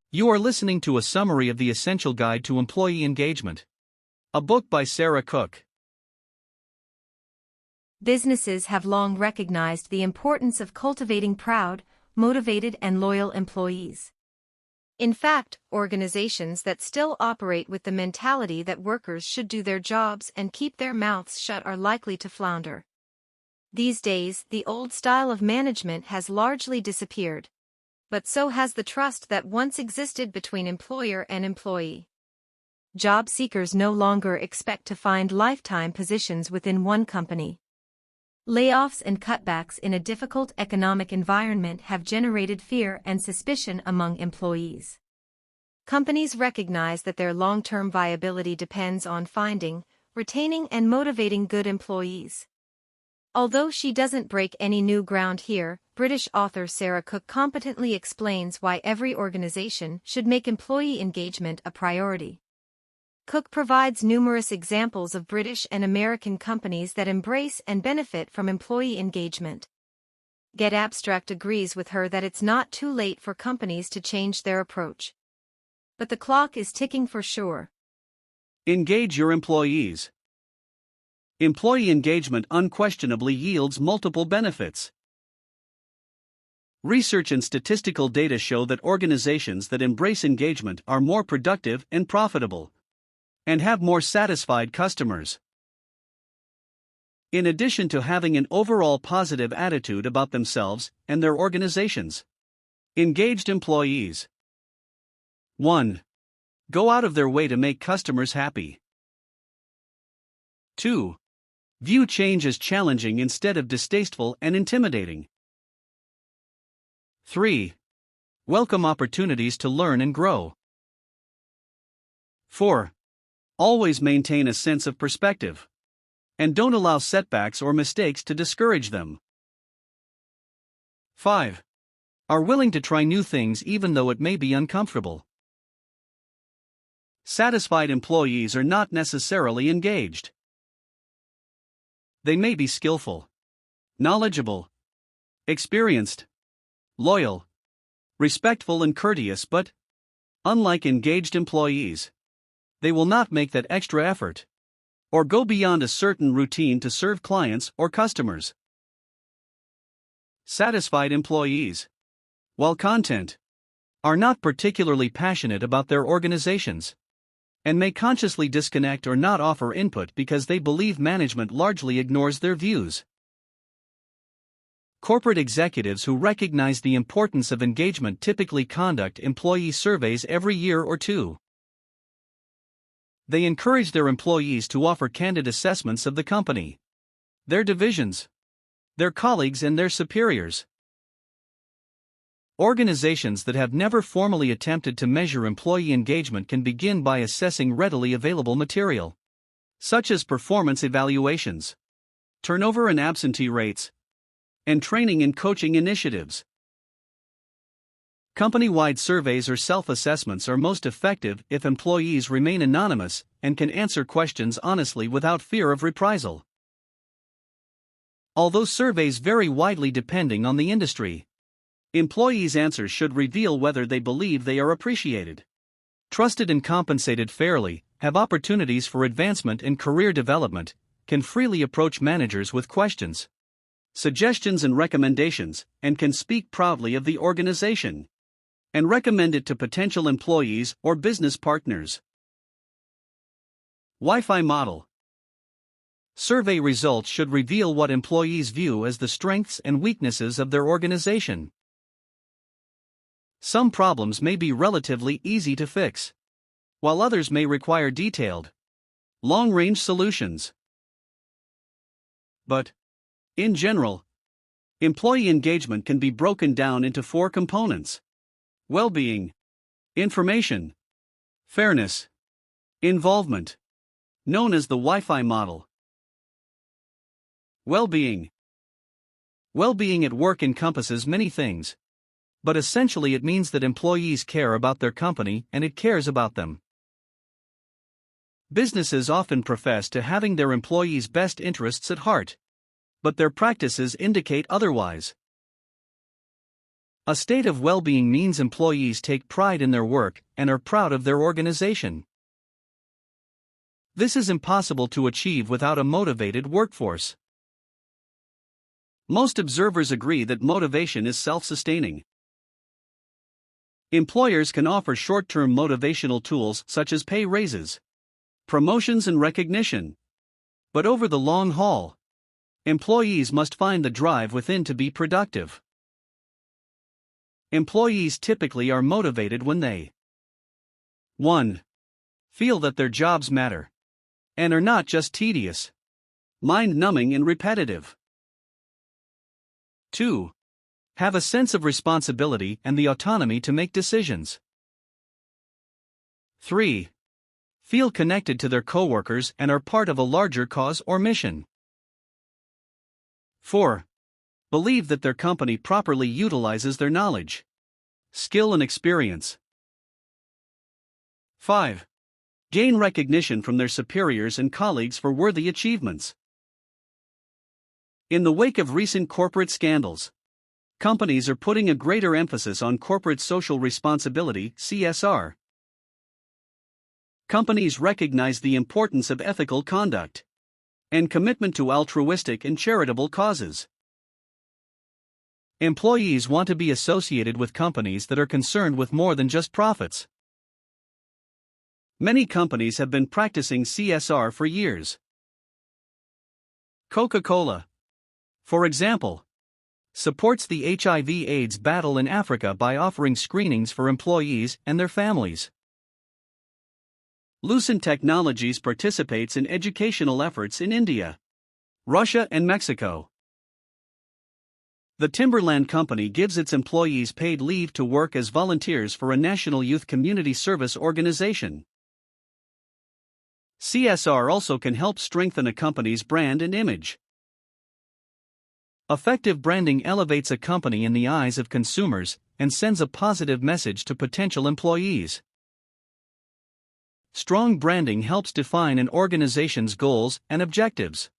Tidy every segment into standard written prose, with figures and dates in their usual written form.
You are listening to a summary of The Essential Guide to Employee Engagement, a book by Sarah Cook. Businesses have long recognized the importance of cultivating proud, motivated, and loyal employees. In fact, organizations that still operate with the mentality that workers should do their jobs and keep their mouths shut are likely to flounder. These days, the old style of management has largely disappeared. But so has the trust that once existed between employer and employee. Job seekers no longer expect to find lifetime positions within one company. Layoffs and cutbacks in a difficult economic environment have generated fear and suspicion among employees. Companies recognize that their long-term viability depends on finding, retaining, and motivating good employees. Although she doesn't break any new ground here, British author Sarah Cook competently explains why every organization should make employee engagement a priority. Cook provides numerous examples of British and American companies that embrace and benefit from employee engagement. Get Abstract agrees with her that it's not too late for companies to change their approach. But the clock is ticking for sure. Engage your employees. Employee engagement unquestionably yields multiple benefits. Research and statistical data show that organizations that embrace engagement are more productive and profitable, and have more satisfied customers. In addition to having an overall positive attitude about themselves and their organizations. Engaged employees. 1. Go out of their way to make customers happy. 2. View change as challenging instead of distasteful and intimidating. 3. Welcome opportunities to learn and grow. 4. Always maintain a sense of perspective. And don't allow setbacks or mistakes to discourage them. 5. Are willing to try new things even though it may be uncomfortable. Satisfied employees are not necessarily engaged. They may be skillful, knowledgeable, experienced, loyal, respectful, and courteous, but, unlike engaged employees, they will not make that extra effort or go beyond a certain routine to serve clients or customers. Satisfied employees, while content, are not particularly passionate about their organizations, and may consciously disconnect or not offer input because they believe management largely ignores their views. Corporate executives who recognize the importance of engagement typically conduct employee surveys every year or two. They encourage their employees to offer candid assessments of the company, their divisions, their colleagues, and their superiors. Organizations that have never formally attempted to measure employee engagement can begin by assessing readily available material, such as performance evaluations, turnover and absentee rates, and training and coaching initiatives. Company-wide surveys or self-assessments are most effective if employees remain anonymous and can answer questions honestly without fear of reprisal. Although surveys vary widely depending on the industry, employees' answers should reveal whether they believe they are appreciated, trusted, and compensated fairly, have opportunities for advancement and career development, can freely approach managers with questions, suggestions, and recommendations, and can speak proudly of the organization and recommend it to potential employees or business partners. WIFI model. Survey results should reveal what employees view as the strengths and weaknesses of their organization. Some problems may be relatively easy to fix, while others may require detailed, long-range solutions. But, in general, employee engagement can be broken down into 4 components: well-being, information, fairness, involvement, known as the WIFI model. Well-being. Well-being at work encompasses many things, but essentially it means that employees care about their company and it cares about them. Businesses often profess to having their employees' best interests at heart, but their practices indicate otherwise. A state of well-being means employees take pride in their work and are proud of their organization. This is impossible to achieve without a motivated workforce. Most observers agree that motivation is self-sustaining. Employers can offer short-term motivational tools such as pay raises, promotions, and recognition. But over the long haul, employees must find the drive within to be productive. Employees typically are motivated when they 1. Feel that their jobs matter and are not just tedious, mind-numbing, and repetitive. 2. Have a sense of responsibility and the autonomy to make decisions. 3. Feel connected to their coworkers and are part of a larger cause or mission. 4. Believe that their company properly utilizes their knowledge, skill, and experience. 5. Gain recognition from their superiors and colleagues for worthy achievements. In the wake of recent corporate scandals, companies are putting a greater emphasis on corporate social responsibility (CSR). Companies recognize the importance of ethical conduct and commitment to altruistic and charitable causes. Employees want to be associated with companies that are concerned with more than just profits. Many companies have been practicing CSR for years. Coca-Cola, for example, supports the HIV/AIDS battle in Africa by offering screenings for employees and their families. Lucent Technologies participates in educational efforts in India, Russia, and Mexico. The Timberland Company gives its employees paid leave to work as volunteers for a national youth community service organization. CSR also can help strengthen a company's brand and image. Effective branding elevates a company in the eyes of consumers and sends a positive message to potential employees. Strong branding helps define an organization's goals and objectives.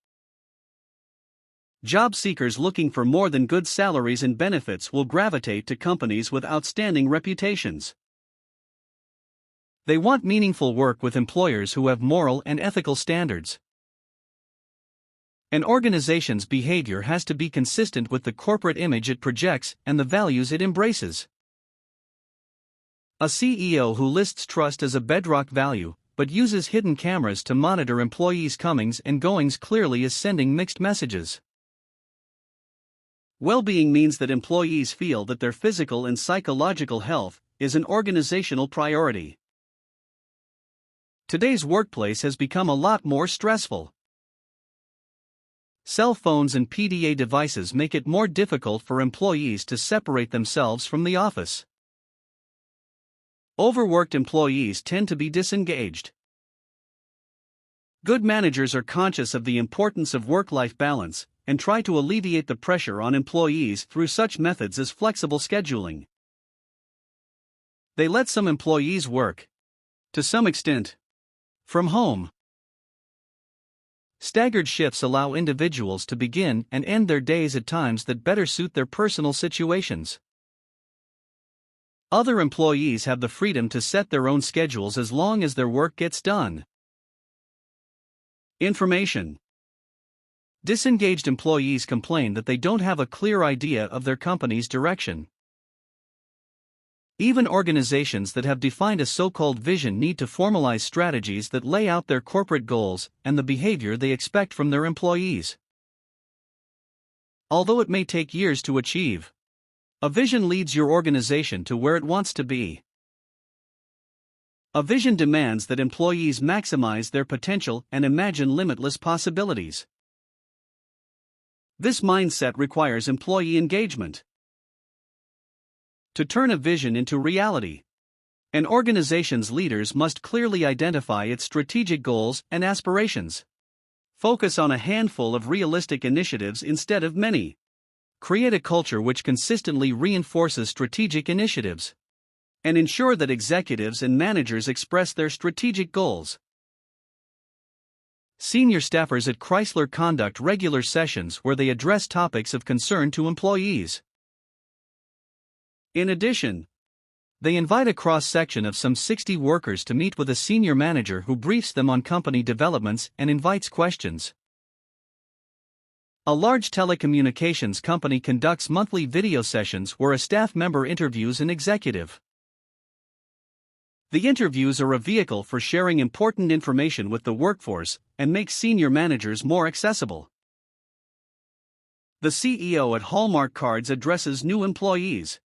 Job seekers looking for more than good salaries and benefits will gravitate to companies with outstanding reputations. They want meaningful work with employers who have moral and ethical standards. An organization's behavior has to be consistent with the corporate image it projects and the values it embraces. A CEO who lists trust as a bedrock value, but uses hidden cameras to monitor employees' comings and goings clearly is sending mixed messages. Well-being means that employees feel that their physical and psychological health is an organizational priority. Today's workplace has become a lot more stressful. Cell phones and PDA devices make it more difficult for employees to separate themselves from the office. Overworked employees tend to be disengaged. Good managers are conscious of the importance of work-life balance and try to alleviate the pressure on employees through such methods as flexible scheduling. They let some employees work, to some extent, from home. Staggered shifts allow individuals to begin and end their days at times that better suit their personal situations. Other employees have the freedom to set their own schedules as long as their work gets done. Information. Disengaged employees complain that they don't have a clear idea of their company's direction. Even organizations that have defined a so-called vision need to formalize strategies that lay out their corporate goals and the behavior they expect from their employees. Although it may take years to achieve, a vision leads your organization to where it wants to be. A vision demands that employees maximize their potential and imagine limitless possibilities. This mindset requires employee engagement. To turn a vision into reality, an organization's leaders must clearly identify its strategic goals and aspirations. Focus on a handful of realistic initiatives instead of many. Create a culture which consistently reinforces strategic initiatives. And ensure that executives and managers express their strategic goals. Senior staffers at Chrysler conduct regular sessions where they address topics of concern to employees. In addition, they invite a cross-section of some 60 workers to meet with a senior manager who briefs them on company developments and invites questions. A large telecommunications company conducts monthly video sessions where a staff member interviews an executive. The interviews are a vehicle for sharing important information with the workforce and make senior managers more accessible. The CEO at Hallmark Cards addresses new employees,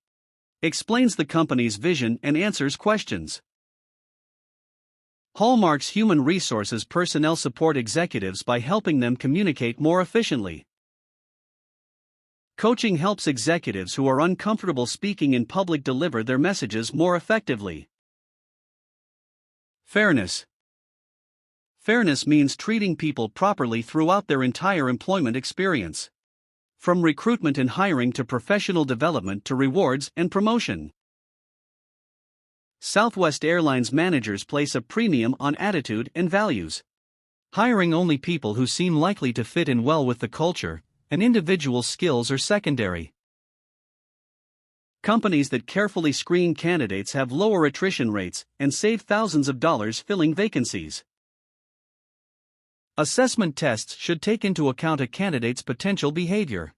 explains the company's vision, and answers questions. Hallmark's human resources personnel support executives by helping them communicate more efficiently. Coaching helps executives who are uncomfortable speaking in public deliver their messages more effectively. Fairness. Fairness means treating people properly throughout their entire employment experience. From recruitment and hiring to professional development to rewards and promotion. Southwest Airlines managers place a premium on attitude and values, hiring only people who seem likely to fit in well with the culture, and individual skills are secondary. Companies that carefully screen candidates have lower attrition rates and save thousands of dollars filling vacancies. Assessment tests should take into account a candidate's potential behavior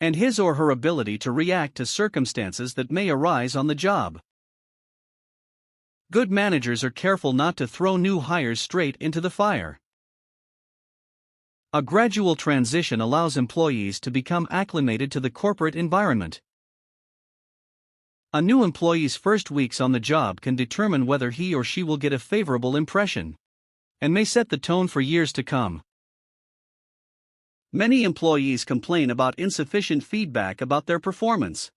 and his or her ability to react to circumstances that may arise on the job. Good managers are careful not to throw new hires straight into the fire. A gradual transition allows employees to become acclimated to the corporate environment. A new employee's first weeks on the job can determine whether he or she will get a favorable impression, and may set the tone for years to come. Many employees complain about insufficient feedback about their performance.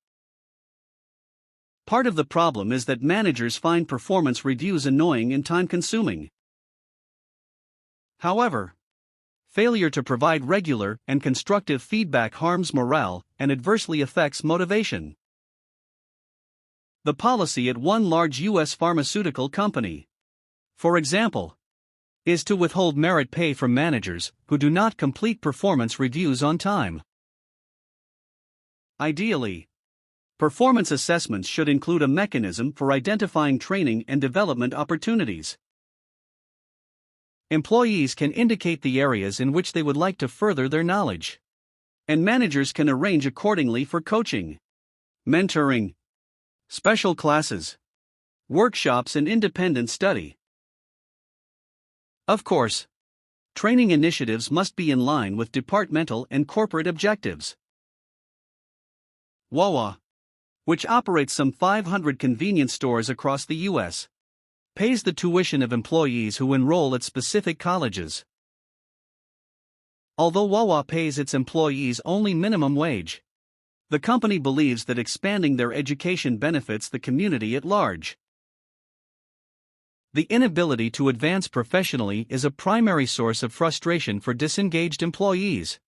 Part of the problem is that managers find performance reviews annoying and time-consuming. However, failure to provide regular and constructive feedback harms morale and adversely affects motivation. The policy at one large U.S. pharmaceutical company, for example, is to withhold merit pay from managers who do not complete performance reviews on time. Ideally, performance assessments should include a mechanism for identifying training and development opportunities. Employees can indicate the areas in which they would like to further their knowledge, and managers can arrange accordingly for coaching, mentoring, special classes, workshops, and independent study. Of course, training initiatives must be in line with departmental and corporate objectives. Wawa, which operates some 500 convenience stores across the U.S., pays the tuition of employees who enroll at specific colleges. Although Wawa pays its employees only minimum wage, the company believes that expanding their education benefits the community at large. The inability to advance professionally is a primary source of frustration for disengaged employees.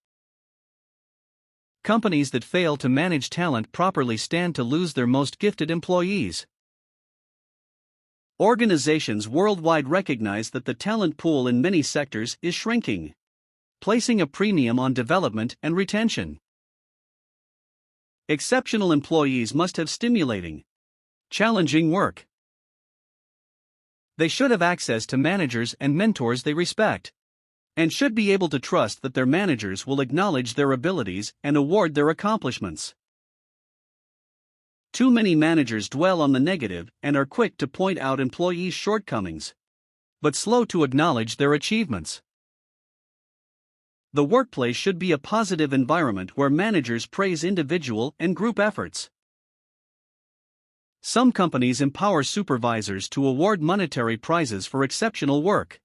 Companies that fail to manage talent properly stand to lose their most gifted employees. Organizations worldwide recognize that the talent pool in many sectors is shrinking, placing a premium on development and retention. Exceptional employees must have stimulating, challenging work. They should have access to managers and mentors they respect, and should be able to trust that their managers will acknowledge their abilities and award their accomplishments. Too many managers dwell on the negative and are quick to point out employees' shortcomings, but slow to acknowledge their achievements. The workplace should be a positive environment where managers praise individual and group efforts. Some companies empower supervisors to award monetary prizes for exceptional work.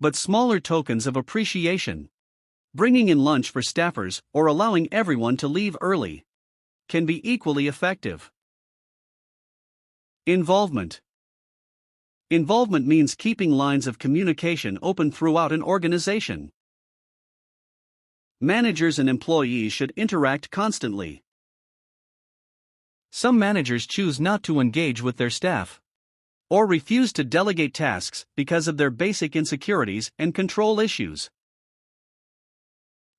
But smaller tokens of appreciation, bringing in lunch for staffers or allowing everyone to leave early, can be equally effective. Involvement. Involvement means keeping lines of communication open throughout an organization. Managers and employees should interact constantly. Some managers choose not to engage with their staff, or refuse to delegate tasks because of their basic insecurities and control issues.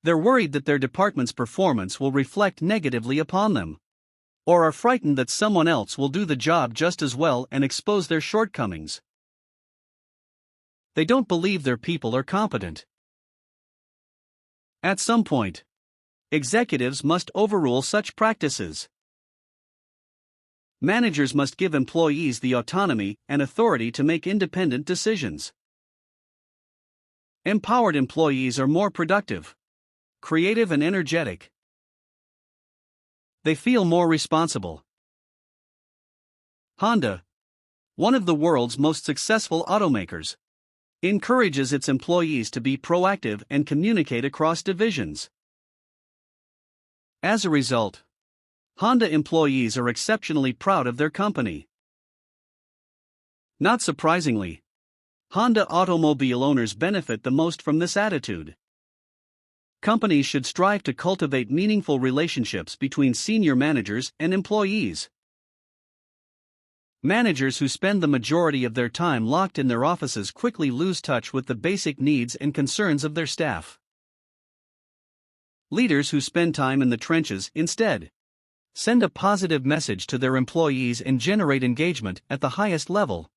They're worried that their department's performance will reflect negatively upon them, or are frightened that someone else will do the job just as well and expose their shortcomings. They don't believe their people are competent. At some point, executives must overrule such practices. Managers must give employees the autonomy and authority to make independent decisions. Empowered employees are more productive, creative, and energetic. They feel more responsible. Honda, one of the world's most successful automakers, encourages its employees to be proactive and communicate across divisions. As a result, Honda employees are exceptionally proud of their company. Not surprisingly, Honda automobile owners benefit the most from this attitude. Companies should strive to cultivate meaningful relationships between senior managers and employees. Managers who spend the majority of their time locked in their offices quickly lose touch with the basic needs and concerns of their staff. Leaders who spend time in the trenches instead send a positive message to their employees and generate engagement at the highest level.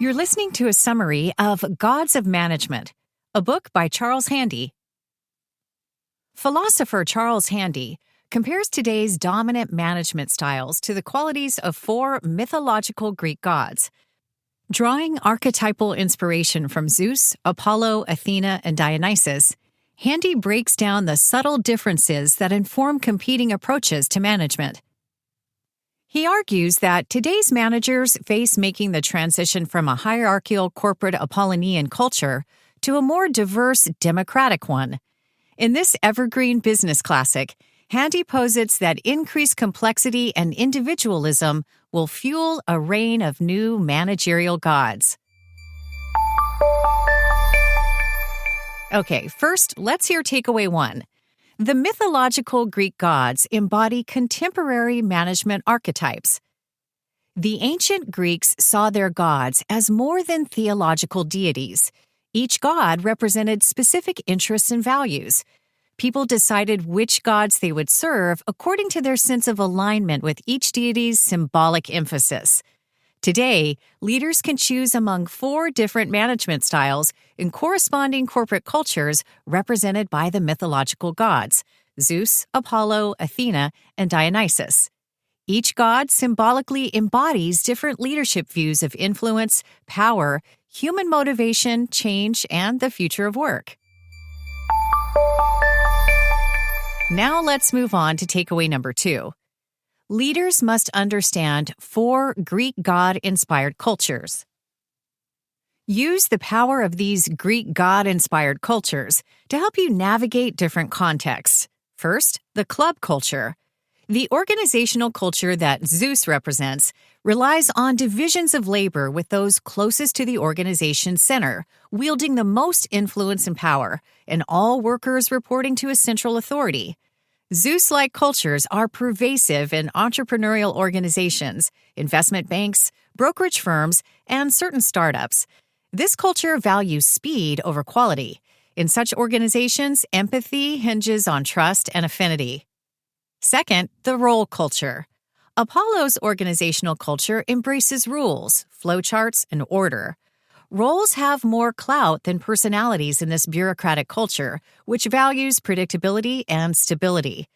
You're listening to a summary of Gods of Management, a book by Charles Handy. Philosopher Charles Handy compares today's dominant management styles to the qualities of 4 mythological Greek gods. Drawing archetypal inspiration from Zeus, Apollo, Athena, and Dionysus, Handy breaks down the subtle differences that inform competing approaches to management. He argues that today's managers face making the transition from a hierarchical corporate Apollonian culture to a more diverse democratic one. In this evergreen business classic, Handy posits that increased complexity and individualism will fuel a reign of new managerial gods. Okay, first, let's hear takeaway 1. The mythological Greek gods embody contemporary management archetypes. The ancient Greeks saw their gods as more than theological deities. Each god represented specific interests and values. People decided which gods they would serve according to their sense of alignment with each deity's symbolic emphasis. Today, leaders can choose among 4 different management styles in corresponding corporate cultures represented by the mythological gods: Zeus, Apollo, Athena, and Dionysus. Each god symbolically embodies different leadership views of influence, power, human motivation, change, and the future of work. Now let's move on to takeaway number 2. Leaders must understand 4 Greek god-inspired cultures. Use the power of these Greek god-inspired cultures to help you navigate different contexts. First, the club culture. The organizational culture that Zeus represents relies on divisions of labor with those closest to the organization's center, wielding the most influence and power, and all workers reporting to a central authority. Zeus-like cultures are pervasive in entrepreneurial organizations, investment banks, brokerage firms, and certain startups. This culture values speed over quality. In such organizations, empathy hinges on trust and affinity. Second, the role culture. Apollo's organizational culture embraces rules, flowcharts, and order. Roles have more clout than personalities in this bureaucratic culture, which values predictability and stability.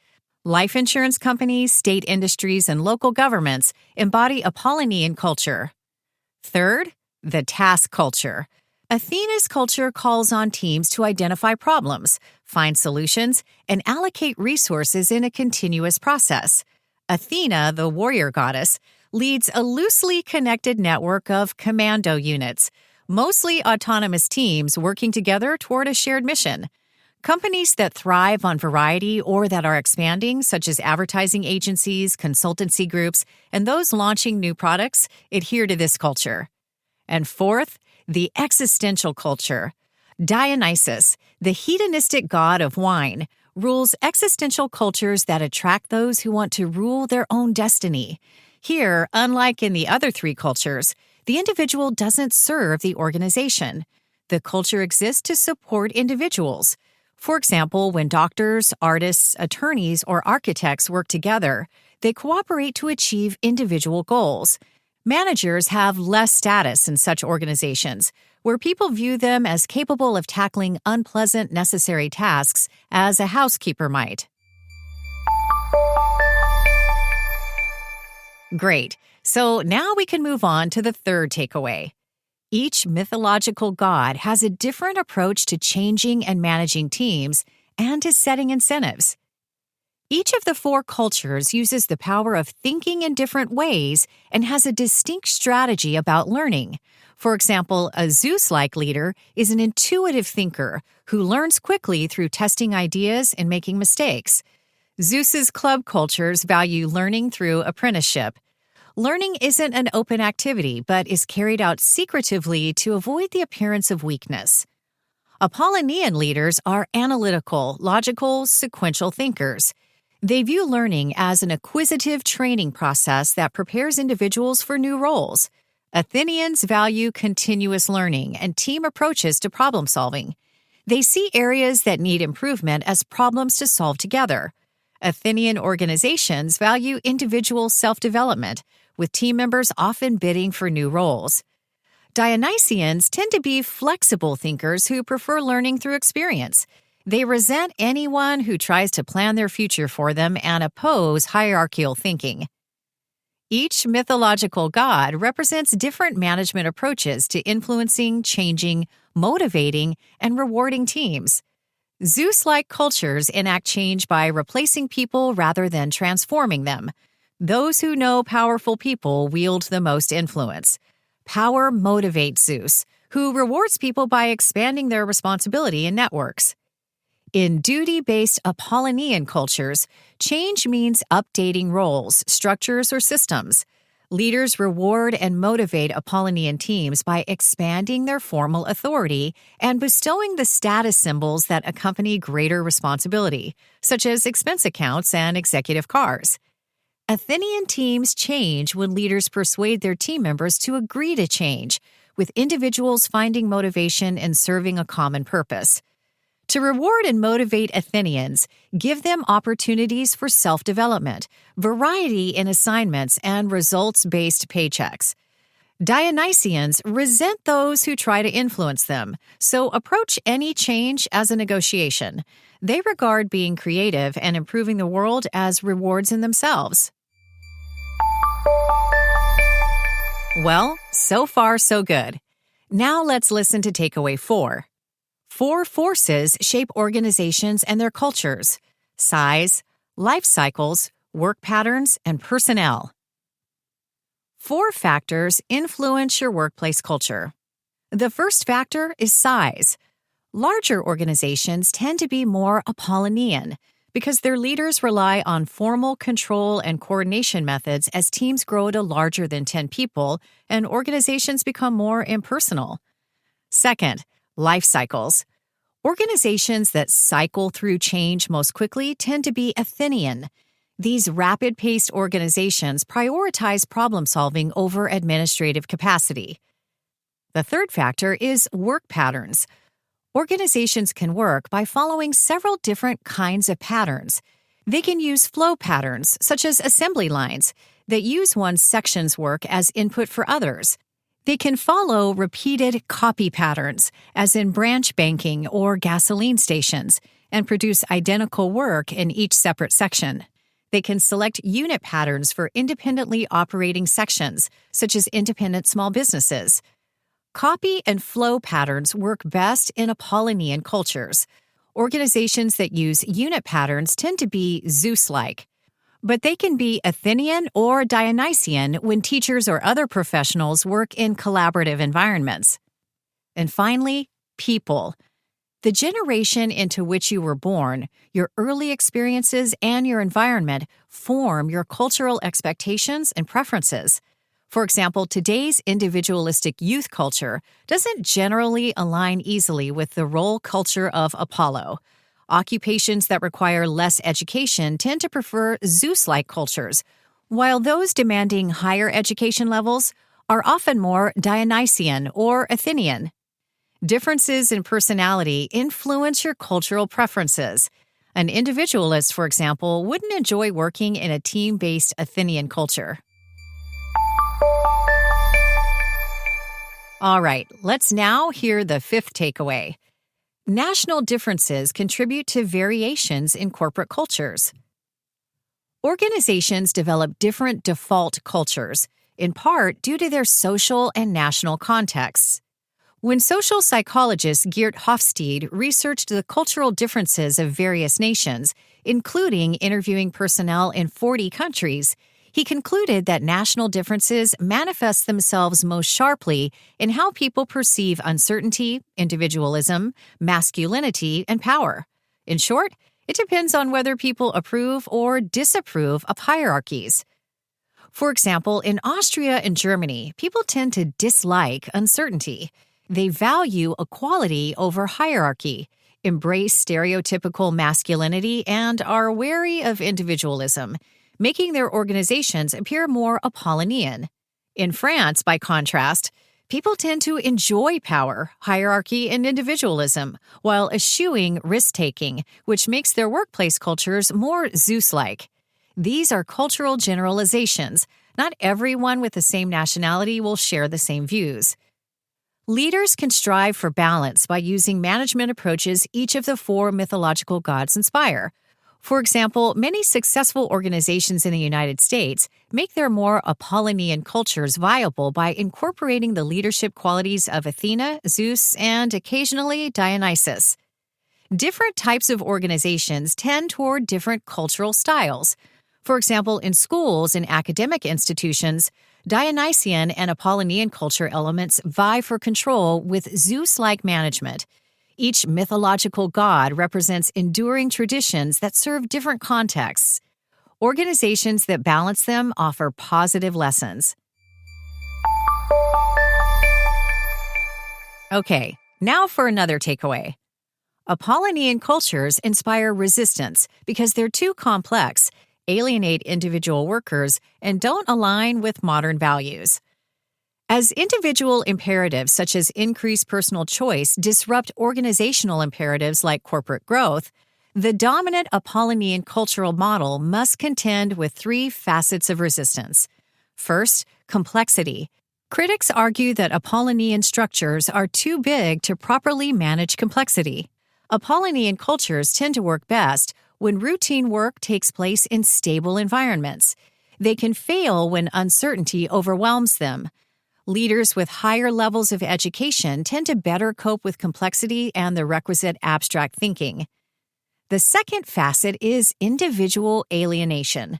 Life insurance companies, state industries, and local governments embody Apollonian culture. Third, the task culture. Athena's culture calls on teams to identify problems, find solutions, and allocate resources in a continuous process. Athena, the warrior goddess, leads a loosely connected network of commando units, mostly autonomous teams working together toward a shared mission. Companies that thrive on variety or that are expanding, such as advertising agencies, consultancy groups, and those launching new products, adhere to this culture. And fourth, the existential culture. Dionysus, the hedonistic god of wine, rules existential cultures that attract those who want to rule their own destiny. Here, unlike in the other 3 cultures, the individual doesn't serve the organization. The culture exists to support individuals. For example, when doctors, artists, attorneys, or architects work together, they cooperate to achieve individual goals. Managers have less status in such organizations, where people view them as capable of tackling unpleasant, necessary tasks as a housekeeper might. Great. So now we can move on to the third takeaway. Each mythological god has a different approach to changing and managing teams and to setting incentives. Each of the 4 cultures uses the power of thinking in different ways and has a distinct strategy about learning. For example, a Zeus-like leader is an intuitive thinker who learns quickly through testing ideas and making mistakes. Zeus's club cultures value learning through apprenticeship. Learning isn't an open activity, but is carried out secretively to avoid the appearance of weakness. Apollonian leaders are analytical, logical, sequential thinkers. They view learning as an acquisitive training process that prepares individuals for new roles. Athenians value continuous learning and team approaches to problem solving. They see areas that need improvement as problems to solve together. Athenian organizations value individual self-development, with team members often bidding for new roles. Dionysians tend to be flexible thinkers who prefer learning through experience. They resent anyone who tries to plan their future for them and oppose hierarchical thinking. Each mythological god represents different management approaches to influencing, changing, motivating, and rewarding teams. Zeus-like cultures enact change by replacing people rather than transforming them. Those who know powerful people wield the most influence. Power motivates Zeus, who rewards people by expanding their responsibility in networks. In duty-based Apollonian cultures, change means updating roles, structures, or systems. Leaders reward and motivate Apollonian teams by expanding their formal authority and bestowing the status symbols that accompany greater responsibility, such as expense accounts and executive cars. Athenian teams change when leaders persuade their team members to agree to change, with individuals finding motivation in serving a common purpose. To reward and motivate Athenians, give them opportunities for self-development, variety in assignments, and results-based paychecks. Dionysians resent those who try to influence them, so approach any change as a negotiation. They regard being creative and improving the world as rewards in themselves. Well, so far so good. Now let's listen to takeaway 4. 4 forces shape organizations and their cultures: size, life cycles, work patterns, and personnel. 4 factors influence your workplace culture. The first factor is size. Larger organizations tend to be more Apollonian because their leaders rely on formal control and coordination methods as teams grow to larger than 10 people and organizations become more impersonal. Second, life cycles. Organizations that cycle through change most quickly tend to be Athenian. These rapid-paced organizations prioritize problem-solving over administrative capacity. The third factor is work patterns. Organizations can work by following several different kinds of patterns. They can use flow patterns, such as assembly lines, that use one section's work as input for others. They can follow repeated copy patterns, as in branch banking or gasoline stations, and produce identical work in each separate section. They can select unit patterns for independently operating sections, such as independent small businesses. Copy and flow patterns work best in Apollonian cultures. Organizations that use unit patterns tend to be Zeus-like. But they can be Athenian or Dionysian when teachers or other professionals work in collaborative environments. And finally, people. The generation into which you were born, your early experiences, and your environment form your cultural expectations and preferences. For example, today's individualistic youth culture doesn't generally align easily with the role culture of Apollo. Occupations that require less education tend to prefer Zeus-like cultures, while those demanding higher education levels are often more Dionysian or Athenian. Differences in personality influence your cultural preferences. An individualist, for example, wouldn't enjoy working in a team-based Athenian culture. All right, let's now hear the 5th takeaway. National differences contribute to variations in corporate cultures. Organizations develop different default cultures, in part due to their social and national contexts. When social psychologist Geert Hofstede researched the cultural differences of various nations, including interviewing personnel in 40 countries, he concluded that national differences manifest themselves most sharply in how people perceive uncertainty, individualism, masculinity, and power. In short, it depends on whether people approve or disapprove of hierarchies. For example, in Austria and Germany, people tend to dislike uncertainty. They value equality over hierarchy, embrace stereotypical masculinity, and are wary of individualism, making their organizations appear more Apollonian. In France, by contrast, people tend to enjoy power, hierarchy, and individualism, while eschewing risk-taking, which makes their workplace cultures more Zeus-like. These are cultural generalizations. Not everyone with the same nationality will share the same views. Leaders can strive for balance by using management approaches each of the 4 mythological gods inspire. For example, many successful organizations in the United States make their more Apollonian cultures viable by incorporating the leadership qualities of Athena, Zeus, and occasionally Dionysus. Different types of organizations tend toward different cultural styles. For example, in schools and academic institutions, Dionysian and Apollonian culture elements vie for control with Zeus-like management. Each mythological god represents enduring traditions that serve different contexts. Organizations that balance them offer positive lessons. Okay, now for another takeaway. Apollonian cultures inspire resistance because they're too complex, alienate individual workers, and don't align with modern values. As individual imperatives such as increased personal choice disrupt organizational imperatives like corporate growth, the dominant Apollonian cultural model must contend with 3 facets of resistance. First, complexity. Critics argue that Apollonian structures are too big to properly manage complexity. Apollonian cultures tend to work best when routine work takes place in stable environments. They can fail when uncertainty overwhelms them. Leaders with higher levels of education tend to better cope with complexity and the requisite abstract thinking. The second facet is individual alienation.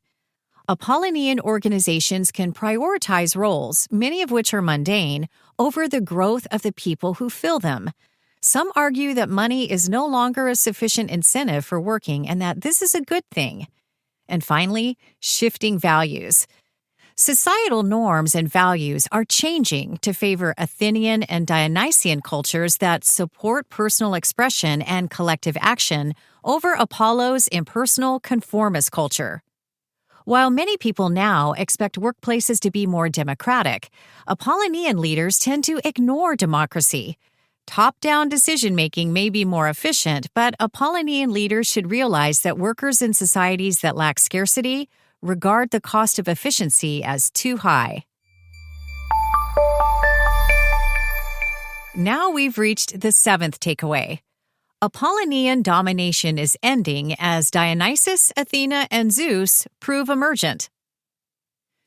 Apollonian organizations can prioritize roles, many of which are mundane, over the growth of the people who fill them. Some argue that money is no longer a sufficient incentive for working and that this is a good thing. And finally, shifting values. Societal norms and values are changing to favor Athenian and Dionysian cultures that support personal expression and collective action over Apollo's impersonal conformist culture. While many people now expect workplaces to be more democratic, Apollonian leaders tend to ignore democracy. Top-down decision-making may be more efficient, but Apollonian leaders should realize that workers in societies that lack scarcity regard the cost of efficiency as too high. Now we've reached the 7th takeaway. Apollonian domination is ending as Dionysus, Athena, and Zeus prove emergent.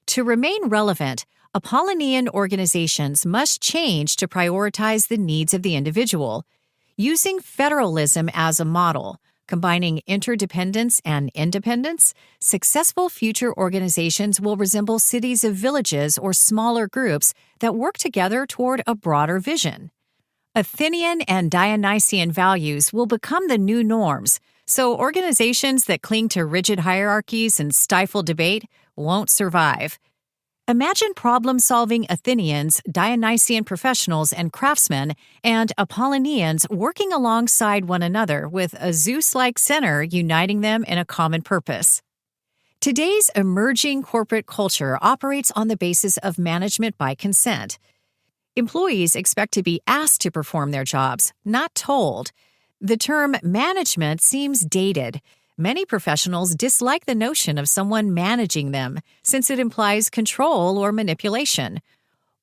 To remain relevant, Apollonian organizations must change to prioritize the needs of the individual. Using federalism as a model, combining interdependence and independence, successful future organizations will resemble cities of villages or smaller groups that work together toward a broader vision. Athenian and Dionysian values will become the new norms, so organizations that cling to rigid hierarchies and stifle debate won't survive. Imagine problem-solving Athenians, Dionysian professionals and craftsmen, and Apollonians working alongside one another with a Zeus-like center uniting them in a common purpose. Today's emerging corporate culture operates on the basis of management by consent. Employees expect to be asked to perform their jobs, not told. The term management seems dated. Many professionals dislike the notion of someone managing them, since it implies control or manipulation.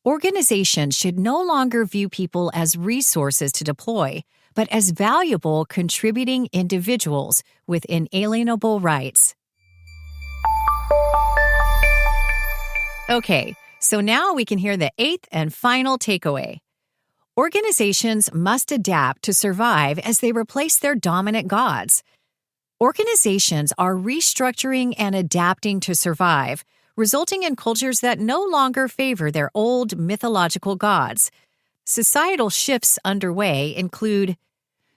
Organizations should no longer view people as resources to deploy, but as valuable contributing individuals with inalienable rights. Okay, so now we can hear the 8th and final takeaway. Organizations must adapt to survive as they replace their dominant gods. Organizations are restructuring and adapting to survive, resulting in cultures that no longer favor their old mythological gods. Societal shifts underway include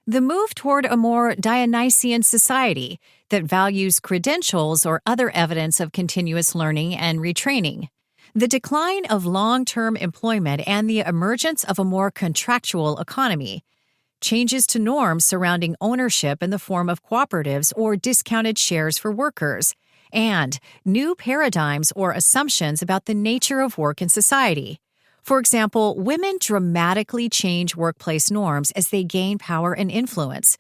the move toward a more Dionysian society that values credentials or other evidence of continuous learning and retraining, the decline of long-term employment and the emergence of a more contractual economy, changes to norms surrounding ownership in the form of cooperatives or discounted shares for workers, and new paradigms or assumptions about the nature of work in society. For example, women dramatically change workplace norms as they gain power and influence.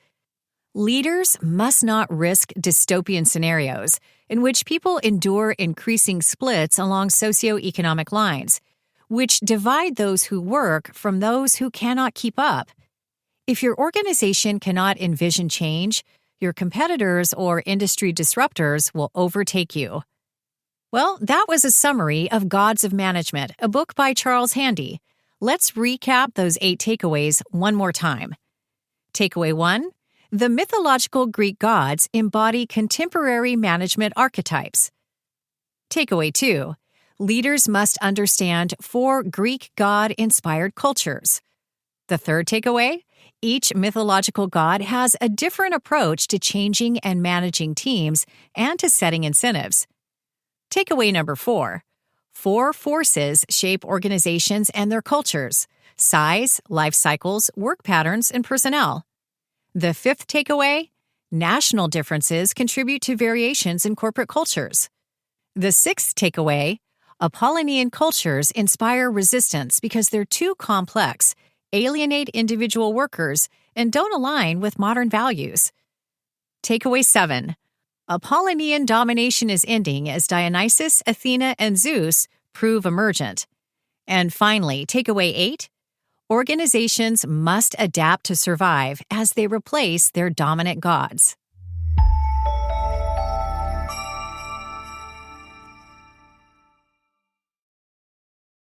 Leaders must not risk dystopian scenarios in which people endure increasing splits along socioeconomic lines. which divide those who work from those who cannot keep up. If your organization cannot envision change, your competitors or industry disruptors will overtake you. Well, that was a summary of Gods of Management, a book by Charles Handy. Let's recap those 8 takeaways one more time. Takeaway 1. The mythological Greek gods embody contemporary management archetypes. Takeaway 2. Leaders must understand 4 Greek god-inspired cultures. The third takeaway. Each mythological god has a different approach to changing and managing teams and to setting incentives. Takeaway number 4. 4 forces shape organizations and their cultures: size, life cycles, work patterns, and personnel. The fifth takeaway: national differences contribute to variations in corporate cultures. The sixth takeaway: Apollonian cultures inspire resistance because they're too complex, alienate individual workers, and don't align with modern values. Takeaway 7. Apollonian domination is ending as Dionysus, Athena, and Zeus prove emergent. And finally, takeaway 8. Organizations must adapt to survive as they replace their dominant gods.